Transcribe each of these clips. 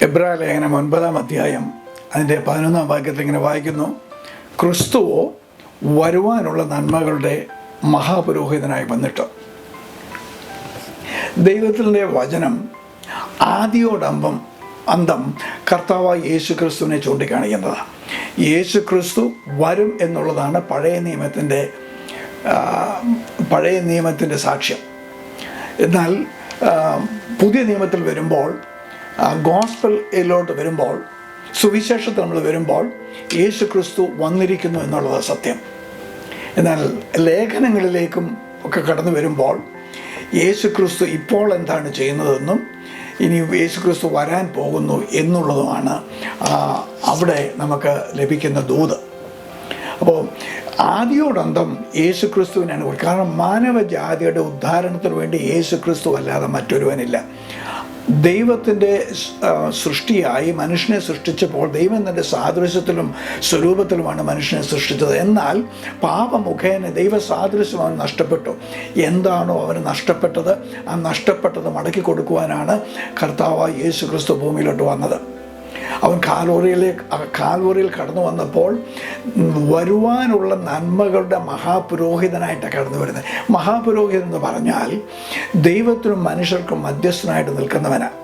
എബ്രായ ലേഖനം 9-ാം അധ്യായം അതിൻ്റെ 11-ാം വാക്യത്തിൽ ഇങ്ങനെ വായിക്കുന്നു, ക്രിസ്തുവോ വരുവാനുള്ള നന്മകളുടെ മഹാപുരോഹിതനായി വന്നിട്ട്. ദൈവത്തിൻ്റെ വചനം ആദിയോടന്തം കർത്താവായ യേശു ക്രിസ്തുവിനെ ചൂണ്ടിക്കാണിക്കുന്നതാണ്. യേശു ക്രിസ്തു വരും എന്നുള്ളതാണ് പഴയ നിയമത്തിൻ്റെ സാക്ഷ്യം. എന്നാൽ പുതിയ നിയമത്തിൽ വരുമ്പോൾ, ഗോസ്പലിലോട്ട് വരുമ്പോൾ, സുവിശേഷത്തിൽ നമ്മൾ വരുമ്പോൾ യേശു ക്രിസ്തു വന്നിരിക്കുന്നു എന്നുള്ളത് സത്യം. എന്നാൽ ലേഖനങ്ങളിലേക്കും ഒക്കെ കടന്നു വരുമ്പോൾ യേശു ക്രിസ്തു ഇപ്പോൾ എന്താണ് ചെയ്യുന്നതെന്നും ഇനി യേശു ക്രിസ്തു വരാൻ പോകുന്നു എന്നുള്ളതുമാണ് അവിടെ നമുക്ക് ലഭിക്കുന്ന ദൂത്. അപ്പോൾ ആദിയോടന്തം യേശു ക്രിസ്തുവിനാണ്. കാരണം മാനവജാതിയുടെ ഉദ്ധാരണത്തിന് വേണ്ടി യേശു ക്രിസ്തു അല്ലാതെ മറ്റൊരുവനില്ല. ദൈവത്തിൻ്റെ സൃഷ്ടിയായി മനുഷ്യനെ സൃഷ്ടിച്ചപ്പോൾ ദൈവം തൻ്റെ സാദൃശ്യത്തിലും സ്വരൂപത്തിലുമാണ് മനുഷ്യനെ സൃഷ്ടിച്ചത്. എന്നാൽ പാപമുഖേന ദൈവ സാദൃശ്യം അവൻ നഷ്ടപ്പെട്ടു. എന്താണോ അവന് നഷ്ടപ്പെട്ടത്, ആ നഷ്ടപ്പെട്ടത് മടക്കി കൊടുക്കുവാനാണ് കർത്താവായ യേശു ക്രിസ്തു ഭൂമിയിലോട്ട് വന്നത്. അവൻ കാൽവറിയിൽ കടന്നു വന്നപ്പോൾ വരുവാനുള്ള നന്മകളുടെ മഹാപുരോഹിതനായിട്ടാണ് കടന്നു വരുന്നത്. മഹാപുരോഹിതൻ എന്ന് പറഞ്ഞാൽ ദൈവത്തിനും മനുഷ്യർക്കും മധ്യസ്ഥനായിട്ട് നിൽക്കുന്നവനാണ്.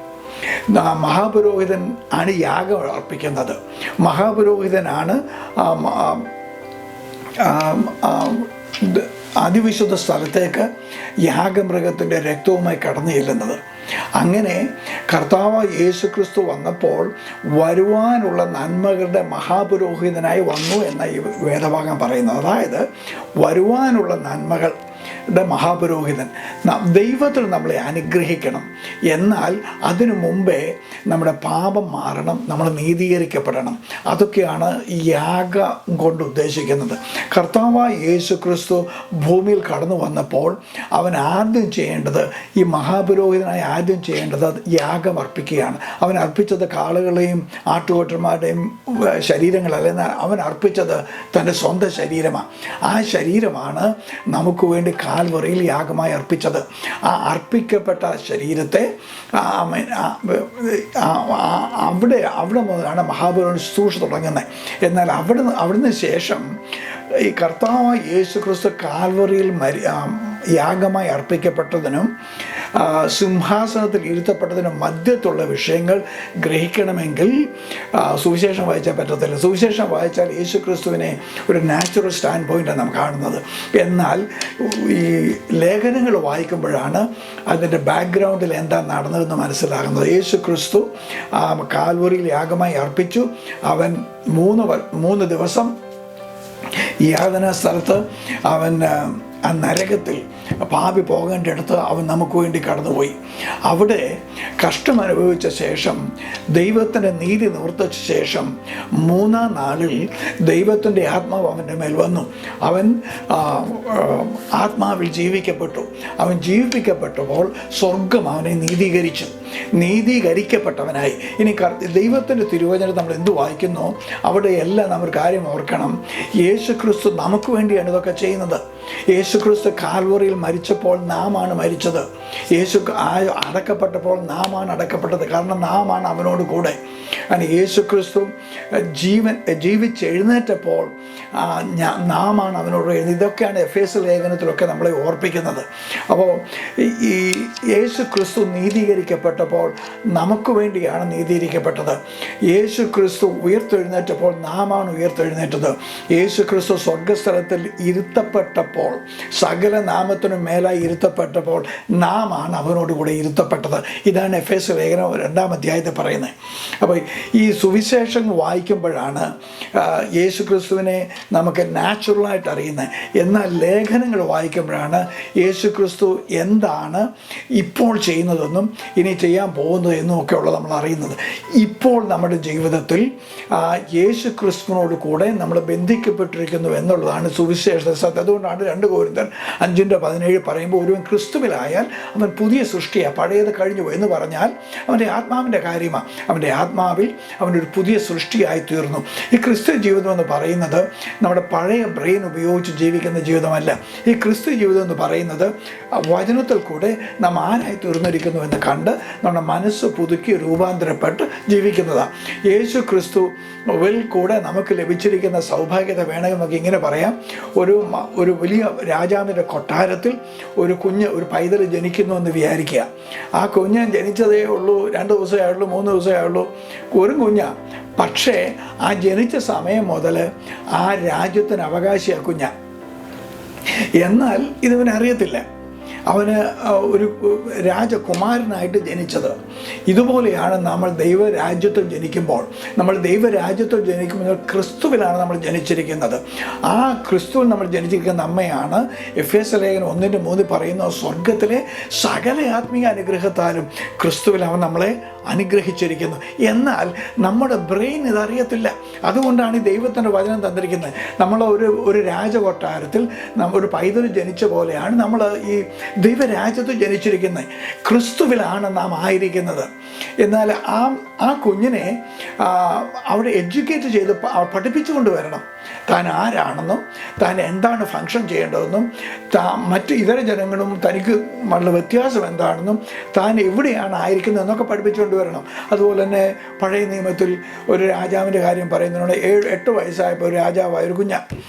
മഹാപുരോഹിതൻ ആണ് യാഗം അർപ്പിക്കുന്നത്. മഹാപുരോഹിതനാണ് അതിവിശുദ്ധ സ്ഥലത്തേക്ക് യാഗമൃഗത്തിൻ്റെ രക്തവുമായി കടന്നു ചെല്ലുന്നത്. അങ്ങനെ കർത്താവായ യേശു ക്രിസ്തു വന്നപ്പോൾ വരുവാനുള്ള നന്മകളുടെ മഹാപുരോഹിതനായി വന്നു എന്ന ഈ വേദഭാഗം പറയുന്നത്. അതായത് വരുവാനുള്ള നന്മകളുടെ മഹാപുരോഹിതൻ. ദൈവത്തിൽ നമ്മളെ അനുഗ്രഹിക്കണം. എന്നാൽ അതിനു മുമ്പേ നമ്മുടെ പാപം മാറണം, നമ്മൾ നീതീകരിക്കപ്പെടണം. അതൊക്കെയാണ് ഈ യാഗം കൊണ്ട് ഉദ്ദേശിക്കുന്നത്. കർത്താവായ യേശു ക്രിസ്തു ഭൂമിയിൽ കടന്നു വന്നപ്പോൾ അവൻ ആദ്യം ചെയ്യേണ്ടത്, ഈ മഹാപുരോഹിതനായി ആദ്യം ചെയ്യേണ്ടത് യാഗം അർപ്പിക്കുകയാണ്. അവൻ അർപ്പിച്ചത് കാളകളെയും ആട്ടുകൊറ്റന്മാരുടെയും ശരീരങ്ങളല്ല, അവൻ അർപ്പിച്ചത് തൻ്റെ സ്വന്തം ശരീരമാണ്. ആ ശരീരമാണ് നമുക്ക് വേണ്ടി കാൽവറിയിൽ യാഗമായി അർപ്പിച്ചത്. ആ അർപ്പിക്കപ്പെട്ട ശരീരത്തെ അവിടെ മുതലാണ് മഹാപുരോഹിത ശുശ്രൂഷ തുടങ്ങുന്നത്. എന്നാൽ അവിടുന്ന് ശേഷം ഈ കർത്താവായ യേശു ക്രിസ്തു കാൽവറിയിൽ യാഗമായി അർപ്പിക്കപ്പെട്ടതിനും സിംഹാസനത്തിൽ ഇരുത്തപ്പെട്ടതിനും മധ്യത്തുള്ള വിഷയങ്ങൾ ഗ്രഹിക്കണമെങ്കിൽ സുവിശേഷം വായിച്ചാൽ പറ്റത്തില്ല. സുവിശേഷം വായിച്ചാൽ യേശു ക്രിസ്തുവിനെ ഒരു നാച്ചുറൽ സ്റ്റാൻഡ് പോയിൻ്റാണ് നാം കാണുന്നത്. എന്നാൽ ഈ ലേഖനങ്ങൾ വായിക്കുമ്പോഴാണ് അതിൻ്റെ ബാക്ക്ഗ്രൗണ്ടിൽ എന്താ നടന്നതെന്ന് മനസ്സിലാകുന്നത്. യേശു ക്രിസ്തു കാൽവറിയിൽ യാഗമായി അർപ്പിച്ചു. അവൻ 3 ദിവസം ഈ യാതനാ സ്ഥലത്ത് അവൻ ആ നരകത്തിൽ പാപി പോകേണ്ടടുത്ത് അവൻ നമുക്ക് വേണ്ടി കടന്നുപോയി. അവിടെ കഷ്ടം അനുഭവിച്ച ശേഷം ദൈവത്തിൻ്റെ നീതി നിവർത്തിച്ച ശേഷം 3-ാം നാളിൽ ദൈവത്തിൻ്റെ ആത്മാവ് അവൻ്റെ മേൽ വന്നു. അവൻ ആത്മാവിൽ ജീവിക്കപ്പെട്ടു. അവൻ ജീവിപ്പിക്കപ്പെട്ടപ്പോൾ സ്വർഗം അവനെ നീതീകരിക്കപ്പെട്ടവനായി. ഇനി ദൈവത്തിൻ്റെ തിരുവചനം നമ്മൾ എന്ത് വായിക്കുന്നു അവിടെയെല്ലാം നമ്മൾ കാര്യം ഓർക്കണം. യേശു ക്രിസ്തു നമുക്ക് വേണ്ടിയാണ് ഇതൊക്കെ ചെയ്യുന്നത്. യേശു ക്രിസ്തു കാൽവറിയിൽ മരിച്ചപ്പോൾ നാമാണ് മരിച്ചത്. യേശു അടക്കപ്പെട്ടപ്പോൾ നാമാണ് അടക്കപ്പെട്ടത്. കാരണം നാമാണ് അവനോട് കൂടെ. അങ്ങനെ യേശു ക്രിസ്തു ജീവിച്ചെഴുന്നേറ്റപ്പോൾ നാമാണ് അവനോട്. ഇതൊക്കെയാണ് എഫേസ്യ ലേഖനത്തിലൊക്കെ നമ്മളെ ഓർപ്പിക്കുന്നത്. അപ്പോൾ ഈ യേശു ക്രിസ്തു നീതീകരിക്കപ്പെട്ടപ്പോൾ നമുക്ക് വേണ്ടിയാണ് നീതീകരിക്കപ്പെട്ടത്. യേശു ക്രിസ്തു ഉയർത്തെഴുന്നേറ്റപ്പോൾ നാമാണ് ഉയർത്തെഴുന്നേറ്റത്. യേശു ക്രിസ്തു സ്വർഗസ്ഥലത്തിൽ ഇരുത്തപ്പെട്ടപ്പോൾ, സകല നാമത്തിനും മേലായി ഇരുത്തപ്പെട്ടപ്പോൾ നാമാണ് അവനോട് കൂടെ ഇരുത്തപ്പെട്ടത്. ഇതാണ് എഫേസ്യ ലേഖനം 2-ാം അധ്യായത്തിൽ പറയുന്നത്. അപ്പോൾ ഈ സുവിശേഷം വായിക്കുമ്പോഴാണ് യേശു ക്രിസ്തുവിനെ നമുക്ക് നാച്ചുറലായിട്ട് അറിയുന്നത്. എന്നാൽ ലേഖനങ്ങൾ വായിക്കുമ്പോഴാണ് യേശു ക്രിസ്തു എന്താണ് ഇപ്പോൾ ചെയ്യുന്നതെന്നും ഇനി ചെയ്യാൻ പോകുന്നത് എന്നും ഒക്കെ ഉള്ളത് നമ്മൾ അറിയുന്നത്. ഇപ്പോൾ നമ്മുടെ ജീവിതത്തിൽ യേശു ക്രിസ്തുവിനോട് കൂടെ നമ്മൾ ബന്ധിക്കപ്പെട്ടിരിക്കുന്നു എന്നുള്ളതാണ് സുവിശേഷ സത്യം. അതുകൊണ്ടാണ് അതുകൊണ്ടാണ് 2 കൊരിന്ത്യർ 5:17 പറയുമ്പോൾ ഒരുവൻ ക്രിസ്തുവിലായാൽ അവൻ പുതിയ സൃഷ്ടിയാണ്, പഴയത് കഴിഞ്ഞു എന്ന് പറഞ്ഞാൽ അവൻ്റെ ആത്മാവിൻ്റെ കാര്യമാണ്. അവൻ്റെ ആത്മാവിൽ അവനൊരു പുതിയ സൃഷ്ടിയായി തീർന്നു. ഈ ക്രിസ്തു ജീവിതം എന്ന് പറയുന്നത് നമ്മുടെ പഴയ ബ്രെയിൻ ഉപയോഗിച്ച് ജീവിക്കുന്ന ജീവിതമല്ല. ഈ ക്രിസ്തു ജീവിതം എന്ന് പറയുന്നത് വചനത്തിൽ കൂടെ നാം ആരായി തീർന്നിരിക്കുന്നു എന്ന് കണ്ട് നമ്മുടെ മനസ്സ് പുതുക്കി രൂപാന്തരപ്പെട്ട് ജീവിക്കുന്നതാണ്. യേശു ക്രിസ്തുവിൽ കൂടെ നമുക്ക് ലഭിച്ചിരിക്കുന്ന സൗഭാഗ്യത വേണമെങ്കിൽ നമുക്ക് ഇങ്ങനെ പറയാം. ഒരു വലിയ രാജാവിൻ്റെ കൊട്ടാരത്തിൽ ഒരു പൈതൽ ജനിക്കുന്നു എന്ന് വിചാരിക്കുക. ആ കുഞ്ഞ് ജനിച്ചതേ ഉള്ളൂ, 2 ദിവസമേ ആയുള്ളൂ, 3 ദിവസമേ ആയുള്ളൂ, ഒരു കുഞ്ഞാണ്. പക്ഷേ ആ ജനിച്ച സമയം മുതൽ ആ രാജ്യത്തിന് അവകാശിയാ കുഞ്ഞ. എന്നാൽ ഇതവനറിയത്തില്ല, അവന് ഒരു രാജകുമാരനായിട്ട് ജനിച്ചത്. ഇതുപോലെയാണ് നമ്മൾ ദൈവരാജ്യത്തിൽ ജനിക്കുമ്പോൾ. നമ്മൾ ദൈവരാജ്യത്തിൽ ജനിക്കുമ്പോൾ ക്രിസ്തുവിലാണ് നമ്മൾ ജനിച്ചിരിക്കുന്നത്. ആ ക്രിസ്തുവിൽ നമ്മൾ ജനിച്ചിരിക്കുന്ന അമ്മയാണ് എഫേസ്യ ലേഖനം 1:3 പറയുന്ന സ്വർഗത്തിലെ സകല ആത്മീയ അനുഗ്രഹത്താലും ക്രിസ്തുവിൽ അവൻ നമ്മളെ അനുഗ്രഹിച്ചിരിക്കുന്നു. എന്നാൽ നമ്മുടെ ബ്രെയിൻ ഇതറിയത്തില്ല. അതുകൊണ്ടാണ് ഈ ദൈവത്തിൻ്റെ വചനം തന്നിരിക്കുന്നത്. നമ്മൾ ഒരു രാജകൊട്ടാരത്തിൽ ഒരു പൈതൽ ജനിച്ച പോലെയാണ് നമ്മൾ ഈ ദൈവരാജ്യത്ത് ജനിച്ചിരിക്കുന്നത്. ക്രിസ്തുവിലാണ് നാം ആയിരിക്കുന്നത്. എന്നാൽ ആ കുഞ്ഞിനെ അവിടെ എഡ്യൂക്കേറ്റ് ചെയ്ത് പഠിപ്പിച്ചു കൊണ്ടുവരണം. താൻ ആരാണെന്നും താൻ എന്താണ് ഫങ്ഷൻ ചെയ്യേണ്ടതെന്നും മറ്റ് ഇതര ജനങ്ങളും തനിക്ക് ഉള്ള വ്യത്യാസം എന്താണെന്നും താൻ എവിടെയാണ് ആയിരിക്കുന്നതെന്നൊക്കെ പഠിപ്പിച്ചു കൊണ്ടുവരണം. അതുപോലെ തന്നെ പഴയ നിയമത്തിൽ ഒരു രാജാവിൻ്റെ കാര്യം പറയുന്നതിനോട് 7-8 വയസ്സായപ്പോൾ ഒരു രാജാവായ ഒരു കുഞ്ഞ,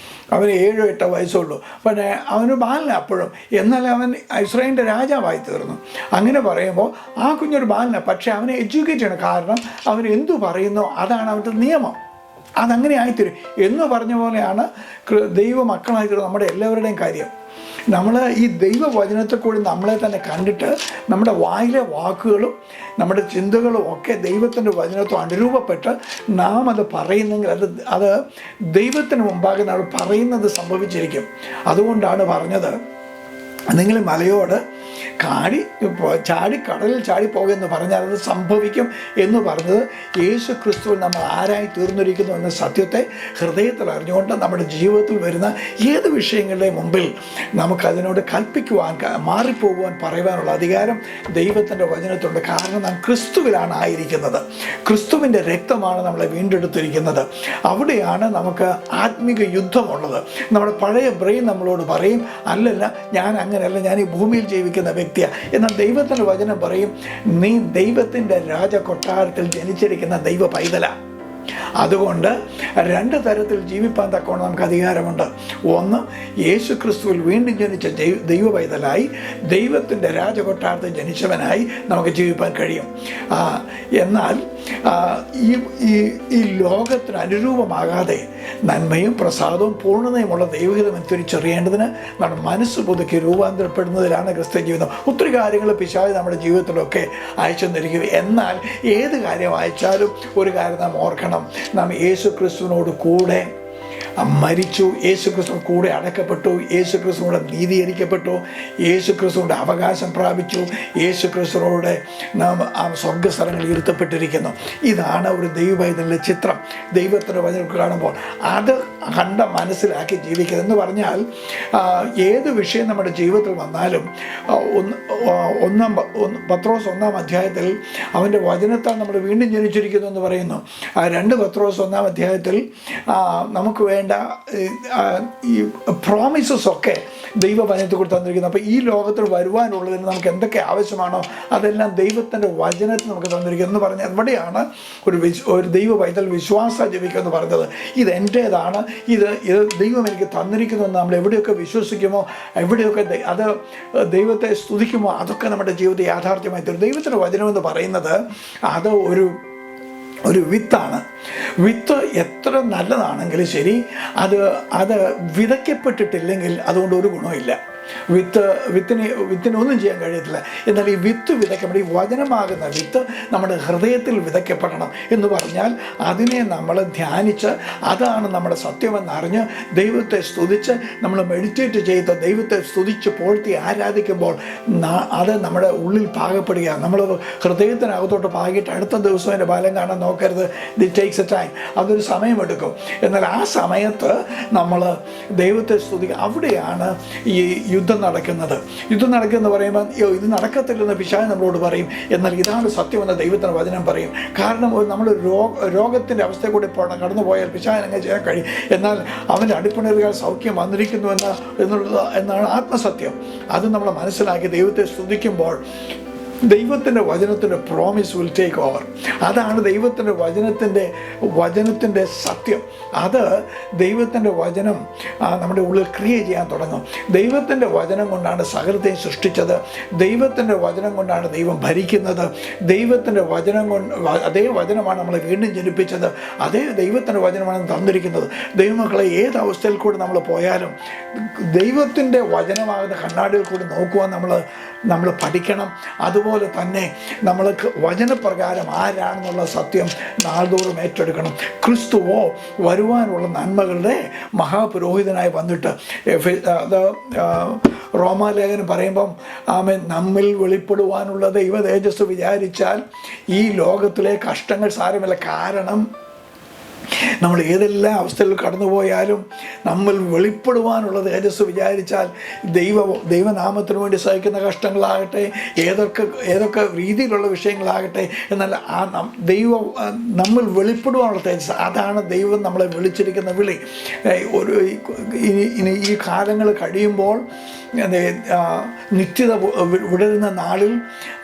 അവന് 7-8 വയസ്സുള്ളൂ. പിന്നെ അവന് ബാലന അപ്പോഴും, എന്നാൽ അവൻ ഇസ്രായേലിൻ്റെ രാജാവായി തീർന്നു. അങ്ങനെ പറയുമ്പോൾ ആ കുഞ്ഞൊരു ബാലന, പക്ഷേ അവനെ എഡ്യൂക്കേറ്റ് ചെയ്യണം. കാരണം അവൻ എന്തു പറയുന്നോ അതാണ് അവൻ്റെ നിയമം. അതങ്ങനെ ആയിത്തീരും എന്ന് പറഞ്ഞ പോലെയാണ് ദൈവ മക്കളായി തീർന്നത് നമ്മുടെ എല്ലാവരുടെയും കാര്യം. നമ്മൾ ഈ ദൈവവചനത്തിൽ കൂടി നമ്മളെ തന്നെ കണ്ടിട്ട് നമ്മുടെ വായിലെ വാക്കുകളും നമ്മുടെ ചിന്തകളും ഒക്കെ ദൈവത്തിൻ്റെ വചനത്തിൽ അനുരൂപപ്പെട്ട് നാം അത് പറയുന്നെങ്കിൽ അത് ദൈവത്തിന് മുമ്പാകെ നമ്മൾ പറയുന്നത് സംഭവിച്ചിരിക്കും. അതുകൊണ്ടാണ് പറഞ്ഞത്, നിങ്ങൾ മലയോട് ചാടി കടലിൽ ചാടിപ്പോകുമെന്ന് പറഞ്ഞാൽ അത് സംഭവിക്കും എന്ന് പറഞ്ഞത് യേശു ക്രിസ്തുവിൽ നമ്മൾ ആരായി തീർന്നിരിക്കുന്നു എന്ന സത്യത്തെ ഹൃദയത്തിൽ അറിഞ്ഞുകൊണ്ട് നമ്മുടെ ജീവിതത്തിൽ വരുന്ന ഏത് വിഷയങ്ങളുടെ മുമ്പിൽ നമുക്കതിനോട് കൽപ്പിക്കുവാൻ, മാറിപ്പോകുവാൻ, പറയുവാനുള്ള അധികാരം ദൈവത്തിൻ്റെ വചനത്തിലുണ്ട്. കാരണം നാം ക്രിസ്തുവിലാണ് ആയിരിക്കുന്നത്. ക്രിസ്തുവിൻ്റെ രക്തമാണ് നമ്മളെ വീണ്ടെടുത്തിരിക്കുന്നത്. അവിടെയാണ് നമുക്ക് ആത്മിക യുദ്ധമുള്ളത്. നമ്മുടെ പഴയ ബ്രെയിൻ നമ്മളോട് പറയും, അല്ലല്ല ഞാൻ അങ്ങനെയല്ല, ഞാൻ ഈ ഭൂമിയിൽ ജീവിക്കുന്ന വ്യക്തിയാണ്. എന്നാൽ ദൈവത്തിൻ്റെ വചനം പറയും, നീ ദൈവത്തിൻ്റെ രാജകൊട്ടാരത്തിൽ ജനിച്ചിരിക്കുന്ന ദൈവ പൈതല. അതുകൊണ്ട് 2 തരത്തിൽ ജീവിപ്പാൻ തക്കവണ്ണം നമുക്ക് അധികാരമുണ്ട്. ഒന്ന്, യേശു ക്രിസ്തുവിൽ വീണ്ടും ജനിച്ച ദൈവ പൈതലായി ദൈവത്തിൻ്റെ രാജകൊട്ടാരത്തിൽ ജനിച്ചവനായി നമുക്ക് ജീവിപ്പാൻ കഴിയും. എന്നാൽ ഈ ലോകത്തിന് അനുരൂപമാകാതെ നന്മയും പ്രസാദവും പൂർണ്ണതയുമുള്ള ദൈവഹിതം തിരിച്ചറിയേണ്ടതിന് നമ്മുടെ മനസ്സ് പുതുക്കി രൂപാന്തരപ്പെടുന്നതിലാണ് ക്രിസ്ത്യ ജീവിതം. ഒത്തിരി കാര്യങ്ങൾ പിശാച് നമ്മുടെ ജീവിതത്തിലൊക്കെ അയച്ചു തന്നിരിക്കും. എന്നാൽ ഏത് കാര്യം അയച്ചാലും ഒരു കാര്യം നാം ഓർക്കണം, നാം യേശു ക്രിസ്തുവിനോട് കൂടെ മരിച്ചു, യേശു ക്രിസ്തു കൂടെ അടക്കപ്പെട്ടു, യേശു ക്രിസ്തുവിടെ നീതീകരിക്കപ്പെട്ടു, യേശു ക്രിസ്തുവിൻ്റെ അവകാശം പ്രാപിച്ചു, യേശു ക്രിസ്തുവിനോടെ നാം ആ സ്വർഗ്ഗസ്ഥലങ്ങളിൽ ഇരുത്തപ്പെട്ടിരിക്കുന്നു. ഇതാണ് ഒരു ദൈവപൈതലിൻ്റെ ചിത്രം. ദൈവത്തിൻ്റെ വചനം കാണുമ്പോൾ അത് കണ്ട മനസ്സിലാക്കി ജീവിക്കുക എന്ന് പറഞ്ഞാൽ ഏത് വിഷയം നമ്മുടെ ജീവിതത്തിൽ വന്നാലും പത്രോസ് 1-ാം അധ്യായത്തിൽ അവൻ്റെ വചനത്താൽ നമ്മൾ വീണ്ടും ജനിച്ചിരിക്കുന്നു എന്ന് പറയുന്നു. 2 പത്രോസ് 1-ാം അധ്യായത്തിൽ നമുക്ക് വേണ്ട ഈ പ്രോമിസസ് ഒക്കെ ദൈവവചനത്തിൽ കൂടി തന്നിരിക്കുന്നു. അപ്പോൾ ഈ ലോകത്തിൽ വരുവാനുള്ളതിന് നമുക്ക് എന്തൊക്കെ ആവശ്യമാണോ അതെല്ലാം ദൈവത്തിൻ്റെ വചനത്തിൽ നമുക്ക് തന്നിരിക്കുന്നു എന്ന് പറഞ്ഞാൽ അവിടെയാണ് ഒരു ദൈവ പൈതൽ വിശ്വാസ ജീവിക്കുമെന്ന് പറഞ്ഞത്. ഇത് എൻ്റേതാണ്, ഇത് ദൈവം എനിക്ക് തന്നിരിക്കുന്നുവെന്ന് നമ്മൾ എവിടെയൊക്കെ വിശ്വസിക്കുമോ, എവിടെയൊക്കെ അത് ദൈവത്തെ സ്തുതിക്കുമോ, അതൊക്കെ നമ്മുടെ ജീവിതത്തിൽ യാഥാർത്ഥ്യമായി തീരും. ദൈവത്തിൻ്റെ വചനമെന്ന് പറയുന്നത് അത് ഒരു വിത്താണ്. വിത്ത് എത്ര നല്ലതാണെങ്കിലും ശരി, അത് വിതയ്ക്കപ്പെട്ടിട്ടില്ലെങ്കിൽ അതുകൊണ്ട് ഒരു ഗുണമില്ല. വിത്തിന് ഒന്നും ചെയ്യാൻ കഴിയത്തില്ല. എന്നാൽ ഈ വിത്ത് വിതയ്ക്കപ്പെടണം, ഈ വചനമാകുന്ന വിത്ത് നമ്മുടെ ഹൃദയത്തിൽ വിതയ്ക്കപ്പെടണം എന്ന് പറഞ്ഞാൽ അതിനെ നമ്മൾ ധ്യാനിച്ച് അതാണ് നമ്മുടെ സത്യമെന്നറിഞ്ഞ് ദൈവത്തെ സ്തുതിച്ച് നമ്മൾ മെഡിറ്റേറ്റ് ചെയ്ത് ദൈവത്തെ സ്തുതിച്ച് പോഴ്ത്തി ആരാധിക്കുമ്പോൾ അത് നമ്മുടെ ഉള്ളിൽ പാകപ്പെടുക. നമ്മൾ ഹൃദയത്തിനകത്തോട്ട് പാകിയിട്ട് അടുത്ത ദിവസം അതിൻ്റെ ഫലം കാണാൻ നോക്കരുത്. ഇറ്റ് ടേക്സ് എ ടൈം, അതൊരു സമയമെടുക്കും. എന്നാൽ ആ സമയത്ത് നമ്മൾ ദൈവത്തെ സ്തുതിക്കുക. അവിടെയാണ് ഈ യുദ്ധം നടക്കുന്നത്. യുദ്ധം നടക്കുമെന്ന് പറയുമ്പോൾ ഇത് നടക്കത്തില്ലെന്ന് പിശാച് നമ്മളോട് പറയും. എന്നാൽ ഇതാണ് സത്യമെന്ന് ദൈവത്തിൻ്റെ വചനം പറയും. കാരണം നമ്മൾ രോഗത്തിൻ്റെ അവസ്ഥ കൂടി കടന്നു പോയാൽ പിശാചിന് അങ്ങനെ ചെയ്യാൻ കഴിയും. എന്നാൽ അവൻ്റെ അടിപ്പിണറുകൾ സൗഖ്യം വന്നിരിക്കുന്നു എന്നാണ് ആത്മസത്യം. അത് നമ്മൾ മനസ്സിലാക്കി ദൈവത്തെ സ്തുതിക്കുമ്പോൾ ദൈവത്തിൻ്റെ വചനത്തിൻ്റെ പ്രോമിസ് വിൽ ടേക്ക് ഓവർ. അതാണ് ദൈവത്തിൻ്റെ വചനത്തിൻ്റെ സത്യം. അത് ദൈവത്തിൻ്റെ വചനം നമ്മുടെ ഉള്ളിൽ ക്രിയ ചെയ്യാൻ തുടങ്ങും. ദൈവത്തിൻ്റെ വചനം കൊണ്ടാണ് സകലത്തെയും സൃഷ്ടിച്ചത്. ദൈവത്തിൻ്റെ വചനം കൊണ്ടാണ് ദൈവം ഭരിക്കുന്നത്. ദൈവത്തിൻ്റെ വചനം അതേ വചനമാണ് നമ്മളെ വീണ്ടും ജനിപ്പിച്ചത്. അതേ ദൈവത്തിൻ്റെ വചനമാണ് തന്നിരിക്കുന്നത്. ദൈവമക്കളെ ഏത് അവസ്ഥയിൽ കൂടി നമ്മൾ പോയാലും ദൈവത്തിൻ്റെ വചനമാകുന്ന കണ്ണാടിയിൽ കൂടി നോക്കുവാൻ നമ്മൾ പഠിക്കണം. അതുപോലെ തന്നെ നമ്മൾക്ക് വചനപ്രകാരം ആരാണെന്നുള്ള സത്യം നാൾതോറും ഏറ്റെടുക്കണം. ക്രിസ്തുവോ വരുവാനുള്ള നന്മകളുടെ മഹാപുരോഹിതനായി വന്നിട്ട് അത് റോമാലേഖനം പറയുമ്പം ആമേൻ നമ്മിൽ വെളിപ്പെടുവാനുള്ള ദൈവ തേജസ് വിചാരിച്ചാൽ ഈ ലോകത്തിലെ കഷ്ടങ്ങൾ സാരമില്ല. കാരണം നമ്മൾ ഏതെല്ലാം അവസ്ഥയിൽ കടന്നുപോയാലും നമ്മൾ വെളിപ്പെടുവാനുള്ള തേജസ് വിചാരിച്ചാൽ ദൈവനാമത്തിന് വേണ്ടി സഹിക്കുന്ന കഷ്ടങ്ങളാകട്ടെ, ഏതൊക്കെ രീതിയിലുള്ള വിഷയങ്ങളാകട്ടെ, എന്നാൽ നമ്മൾ വെളിപ്പെടുവാനുള്ള തേജസ്, അതാണ് ദൈവം നമ്മളെ വിളിച്ചിരിക്കുന്ന വിളി. ഇനി ഈ കാലങ്ങൾ കഴിയുമ്പോൾ നിത്യത വിടരുന്ന നാളിൽ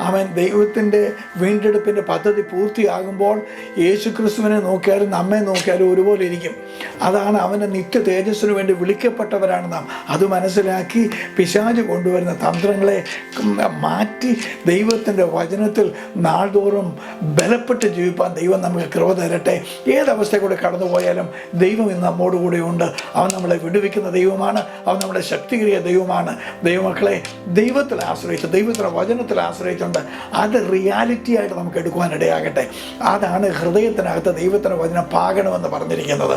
അവൻ ദൈവത്തിൻ്റെ വീണ്ടെടുപ്പിൻ്റെ പദ്ധതി പൂർത്തിയാകുമ്പോൾ യേശുക്രിസ്തുവിനെ നോക്കിയാലും നമ്മെ നോക്കിയാലും ഒരുപോലെ ഇരിക്കും. അതാണ് അവൻ്റെ നിത്യ തേജസ്സിന് വേണ്ടി വിളിക്കപ്പെട്ടവരാണ് നാം. അത് മനസ്സിലാക്കി പിശാച് കൊണ്ടുവരുന്ന തന്ത്രങ്ങളെ മാറ്റി ദൈവത്തിൻ്റെ വചനത്തിൽ നാൾതോറും ബലപ്പെട്ട് ജീവിപ്പാൻ ദൈവം നമുക്ക് കൃപ തരട്ടെ. ഏതവസ്ഥ കൂടെ കടന്നുപോയാലും ദൈവം ഇന്ന് നമ്മോടുകൂടെ ഉണ്ട്. അവൻ നമ്മളെ വിടുവിക്കുന്ന ദൈവമാണ്. അവൻ നമ്മുടെ ശക്തിയേറിയ ദൈവമാണ്. ദൈവമക്കളെ ദൈവത്തിൽ ആശ്രയിച്ച് ദൈവത്തിൻ്റെ വചനത്തിൽ ആശ്രയിച്ചുകൊണ്ട് അത് റിയാലിറ്റി ആയിട്ട് നമുക്ക് എടുക്കുവാനിടയാകട്ടെ. അതാണ് ഹൃദയത്തിനകത്ത് ദൈവത്തിൻ്റെ വചനം പാകണമെന്ന് പറഞ്ഞിരിക്കുന്നത്.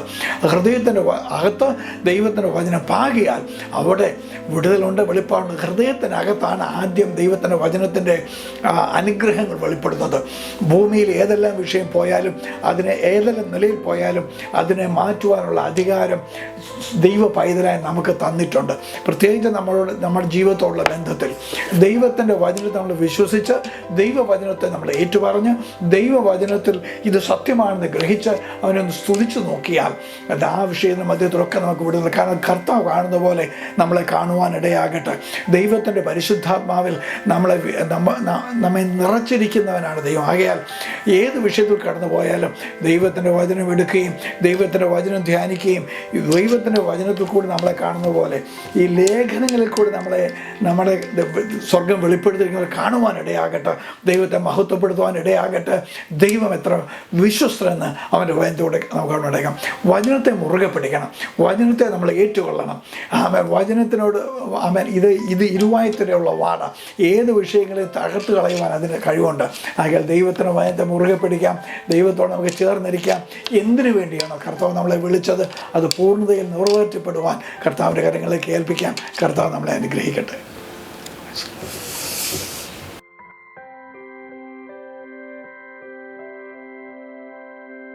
ഹൃദയത്തിൻ്റെ അകത്ത് ദൈവത്തിൻ്റെ വചനം പാകിയാൽ അവിടെ വിടുതലുണ്ട്, വെളിപ്പാടുണ്ട്. ഹൃദയത്തിനകത്താണ് ആദ്യം ദൈവത്തിൻ്റെ വചനത്തിൻ്റെ അനുഗ്രഹങ്ങൾ വെളിപ്പെടുന്നത്. ഭൂമിയിൽ ഏതെല്ലാം വിഷയം പോയാലും ഏതെല്ലാം നിലയിൽ പോയാലും അതിനെ മാറ്റുവാനുള്ള അധികാരം ദൈവ പൈതലായി നമുക്ക് തന്നിട്ടുണ്ട്. പ്രത്യേകിച്ച് നമ്മുടെ ജീവിതത്തോടുള്ള ബന്ധത്തിൽ ദൈവത്തിൻ്റെ വചനത്തെ നമ്മൾ വിശ്വസിച്ച് ദൈവവചനത്തെ നമ്മൾ ഏറ്റുപറഞ്ഞ് ദൈവവചനത്തിൽ ഇത് സത്യമാണെന്ന് ഗ്രഹിച്ച് അവനൊന്ന് സ്തുതിച്ചു നോക്കിയാൽ ആ വിഷയത്തിൻ്റെ മധ്യത്തിലൊക്കെ നമുക്ക് വിടുന്നത്. കാരണം കർത്താവ് കാണുന്ന പോലെ നമ്മളെ കാണുവാനിടയാകട്ടെ. ദൈവത്തിൻ്റെ പരിശുദ്ധാത്മാവിൽ നമ്മെ നിറച്ചിരിക്കുന്നവനാണ് ദൈവം. ആകയാൽ ഏത് വിഷയത്തിൽ കടന്നു പോയാലും ദൈവത്തിൻ്റെ വചനം എടുക്കുകയും ദൈവത്തിൻ്റെ വചനം ധ്യാനിക്കുകയും ദൈവത്തിൻ്റെ വചനത്തിൽ കൂടി നമ്മളെ കാണുന്ന പോലെ ഈ ലേഖനങ്ങളിൽ കൂടി നമ്മുടെ സ്വർഗം വെളിപ്പെടുത്തിയിരിക്കുന്നത് കാണുവാനിടയാകട്ടെ. ദൈവത്തെ മഹത്വപ്പെടുത്തുവാനിടയാകട്ടെ. ദൈവം എത്ര വിശ്വസ്തരെന്ന് അവൻ്റെ വചനത്തോടെ നമുക്ക് കാണാം. വചനത്തെ മുറുകെ പിടിക്കണം. വചനത്തെ നമ്മൾ ഏറ്റുകൊള്ളണം. വചനത്തിനോട് ഇത് ഇരുവായത്തിലുള്ള വാട ഏത് വിഷയങ്ങളെ തകർത്ത് കളയുവാൻ അതിന് കഴിവുണ്ട്. ആകയാൽ ദൈവത്തിന് വചനത്തെ മുറുകെ പിടിക്കാം. ദൈവത്തോട് നമുക്ക് ചേർന്നിരിക്കാം. എന്തിനു വേണ്ടിയാണോ കർത്താവ് നമ്മളെ വിളിച്ചത് അത് പൂർണ്ണതയിൽ നിറവേറ്റപ്പെടുവാൻ കർത്താവിൻ്റെ കാര്യങ്ങളിലേക്ക് ഏൽപ്പിക്കാം. കർത്താവ് നമ്മളെ അനുഗ്രഹിക്കട്ടെ.